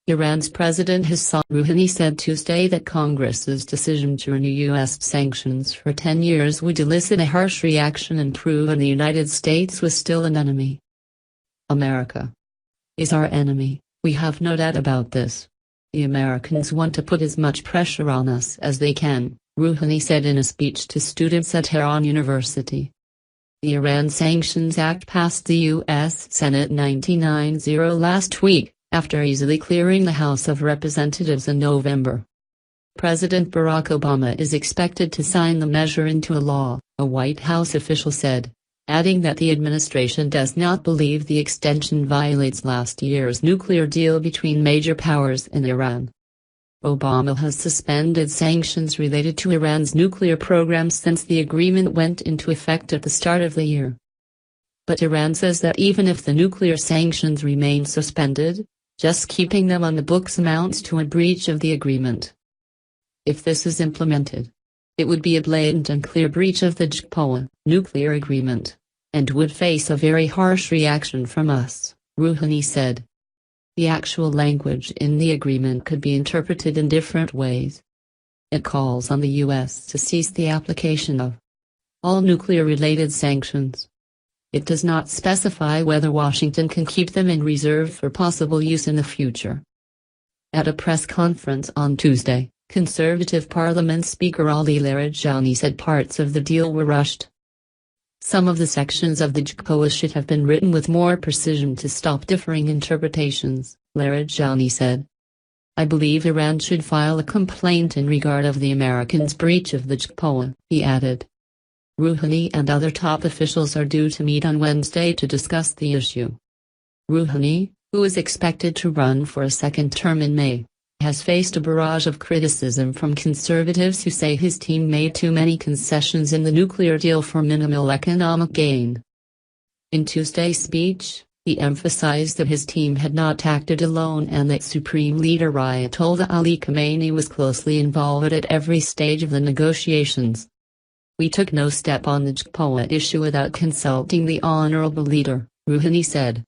Iran's President Hassan Rouhani said Tuesday that Congress's decision to renew U.S. sanctions for 10 years would elicit a harsh reaction and prove the United States was still an enemy. America is our enemy, we have no doubt about this. The Americans want to put as much pressure on us as they can, Rouhani said in a speech to students at Tehran University. The Iran Sanctions Act passed the U.S. Senate 99-0 last week, after easily clearing the House of Representatives in November. President Barack Obama is expected to sign the measure into a law, a White House official said, adding that the administration does not believe the extension violates last year's nuclear deal between major powers and Iran. Obama has suspended sanctions related to Iran's nuclear program since the agreement went into effect at the start of the year. But Iran says that even if the nuclear sanctions remain suspended, just keeping them on the books amounts to a breach of the agreement. If this is implemented, it would be a blatant and clear breach of the JCPOA nuclear agreement, and would face a very harsh reaction from us, Rouhani said. The actual language in the agreement could be interpreted in different ways. It calls on the U.S. to cease the application of all nuclear-related sanctions. It does not specify whether Washington can keep them in reserve for possible use in the future. At a press conference on Tuesday, Conservative Parliament Speaker Ali Larijani said parts of the deal were rushed. Some of the sections of the JCPOA should have been written with more precision to stop differing interpretations, Larijani said. I believe Iran should file a complaint in regard of the Americans' breach of the JCPOA, he added. Rouhani and other top officials are due to meet on Wednesday to discuss the issue. Rouhani, who is expected to run for a second term in May, has faced a barrage of criticism from conservatives who say his team made too many concessions in the nuclear deal for minimal economic gain. In Tuesday's speech, he emphasized that his team had not acted alone and that Supreme Leader Ayatollah Ali Khamenei was closely involved at every stage of the negotiations. We took no step on the JCPOA issue without consulting the honorable leader, Rouhani said.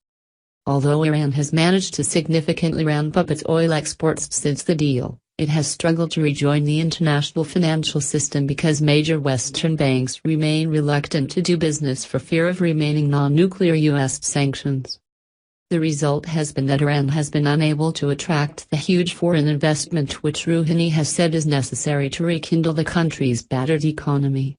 Although Iran has managed to significantly ramp up its oil exports since the deal, it has struggled to rejoin the international financial system because major Western banks remain reluctant to do business for fear of remaining non-nuclear U.S. sanctions. The result has been that Iran has been unable to attract the huge foreign investment which Rouhani has said is necessary to rekindle the country's battered economy.